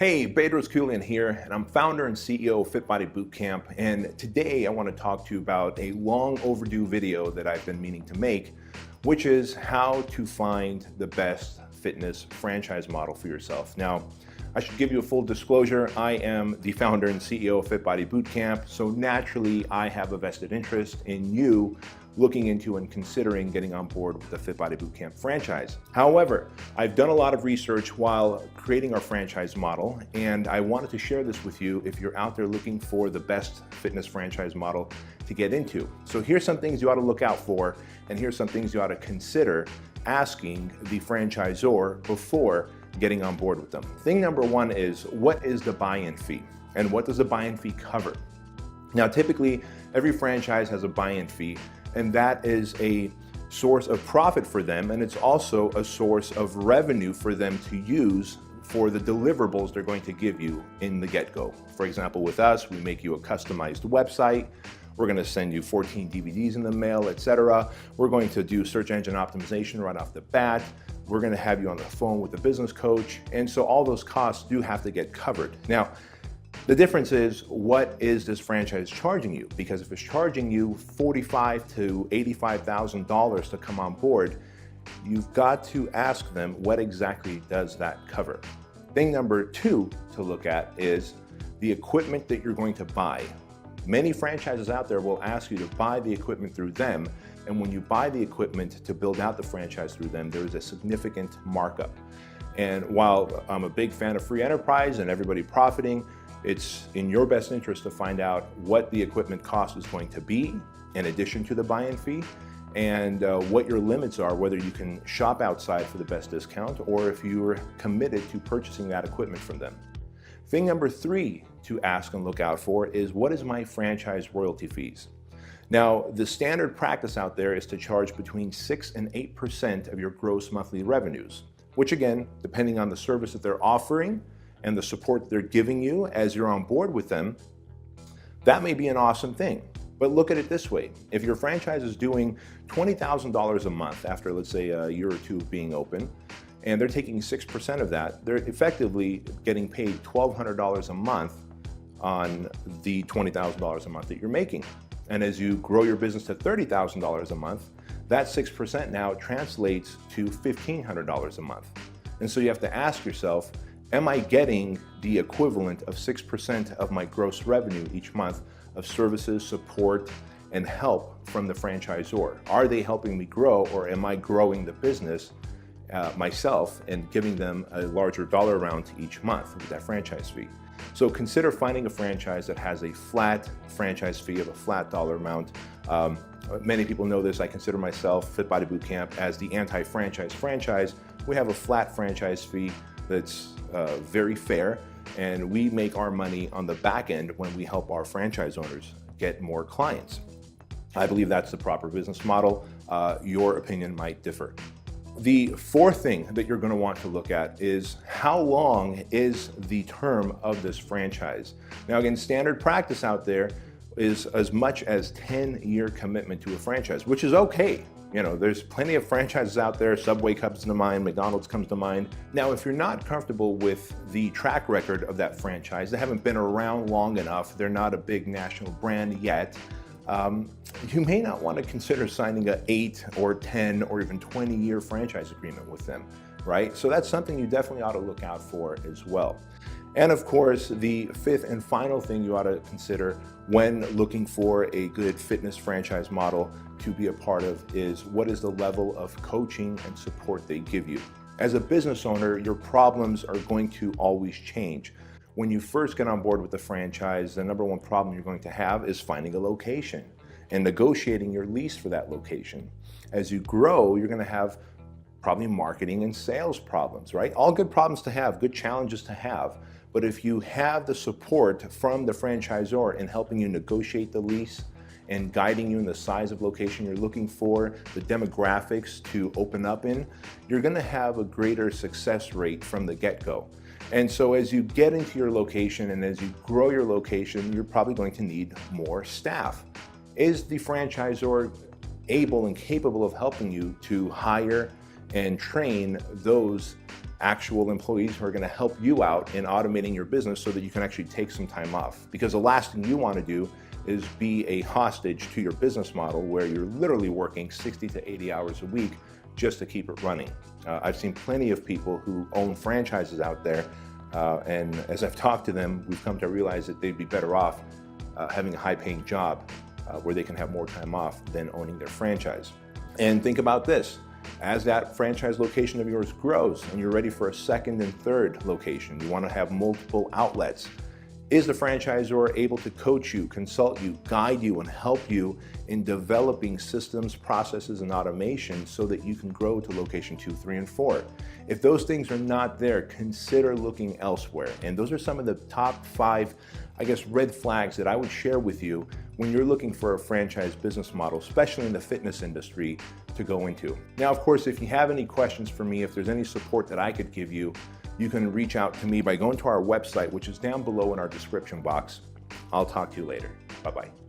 Hey, Bedros Keuilian here, and I'm founder and CEO of Fit Body Bootcamp. And today I want to talk to you about a long overdue video that I've been meaning to make, which is how to find the best fitness franchise model for yourself. Now, I should give you a full disclosure. I am the founder and CEO of Fit Body Bootcamp, so naturally I have a vested interest in you looking into and considering getting on board with the Fit Body Bootcamp franchise. However, I've done a lot of research while creating our franchise model, and I wanted to share this with you if you're out there looking for the best fitness franchise model to get into. So here's some things you ought to look out for, and here's some things you ought to consider asking the franchisor before getting on board with them. Thing number one is, what is the buy-in fee? And what does the buy-in fee cover? Now, typically, every franchise has a buy-in fee, and that is a source of profit for them, and it's also a source of revenue for them to use for the deliverables they're going to give you in the get-go. For example, with us, we make you a customized website. We're going to send you 14 DVDs in the mail, etc. We're going to do search engine optimization right off the bat. We're going to have you on the phone with a business coach. And so all those costs do have to get covered. Now, the difference is, what is this franchise charging you? Because if it's charging you $45,000 to $85,000 to come on board, you've got to ask them, what exactly does that cover? Thing number two to look at is the equipment that you're going to buy. Many franchises out there will ask you to buy the equipment through them, and when you buy the equipment to build out the franchise through them, there is a significant markup. And while I'm a big fan of free enterprise and everybody profiting, it's in your best interest to find out what the equipment cost is going to be in addition to the buy-in fee, and what your limits are, whether you can shop outside for the best discount or if you're committed to purchasing that equipment from them. Thing number three to ask and look out for is, what is my franchise royalty fees? Now, the standard practice out there is to charge between 6 and 8% of your gross monthly revenues, which again, depending on the service that they're offering and the support they're giving you as you're on board with them, that may be an awesome thing. But look at it this way. If your franchise is doing $20,000 a month after, let's say, a year or two of being open, and they're taking 6% of that, they're effectively getting paid $1,200 a month on the $20,000 a month that you're making. And as you grow your business to $30,000 a month, that 6% now translates to $1,500 a month. And so you have to ask yourself, am I getting the equivalent of 6% of my gross revenue each month of services, support, and help from the franchisor? Are they helping me grow, or am I growing the business myself and giving them a larger dollar amount each month with that franchise fee? So consider finding a franchise that has a flat franchise fee of a flat dollar amount. Many people know this. I consider myself, Fit Body Bootcamp, as the anti-franchise franchise. We have a flat franchise fee that's very fair, and we make our money on the back end when we help our franchise owners get more clients. I believe that's the proper business model. Your opinion might differ. The fourth thing that you're going to want to look at is, how long is the term of this franchise? Now, again, standard practice out there is as much as 10-year commitment to a franchise, which is okay. You know, there's plenty of franchises out there. Subway comes to mind, McDonald's comes to mind. Now, if you're not comfortable with the track record of that franchise, they haven't been around long enough, they're not a big national brand yet, you may not want to consider signing an 8 or 10 or even 20-year franchise agreement with them, right? So that's something you definitely ought to look out for as well. And of course, the fifth and final thing you ought to consider when looking for a good fitness franchise model to be a part of is, what is the level of coaching and support they give you? As a business owner, your problems are going to always change. When you first get on board with the franchise, the number one problem you're going to have is finding a location and negotiating your lease for that location. As you grow, you're going to have probably marketing and sales problems, right? All good problems to have, good challenges to have. But if you have the support from the franchisor in helping you negotiate the lease and guiding you in the size of location you're looking for, the demographics to open up in, you're going to have a greater success rate from the get-go. And so as you get into your location and as you grow your location, you're probably going to need more staff. Is the franchisor able and capable of helping you to hire and train those actual employees who are going to help you out in automating your business so that you can actually take some time off. Because the last thing you want to do is be a hostage to your business model where you're literally working 60 to 80 hours a week just to keep it running. I've seen plenty of people who own franchises out there, and as I've talked to them, we've come to realize that they'd be better off having a high-paying job where they can have more time off than owning their franchise. And think about this. As that franchise location of yours grows and you're ready for a second and third location, you want to have multiple outlets. Is the franchisor able to coach you, consult you, guide you, and help you in developing systems, processes, and automation so that you can grow to location 2, 3, and 4? If those things are not there, consider looking elsewhere. And those are some of the top 5, red flags that I would share with you when you're looking for a franchise business model, especially in the fitness industry, to go into. Now, of course, if you have any questions for me, if there's any support that I could give you, you can reach out to me by going to our website, which is down below in our description box. I'll talk to you later. Bye-bye.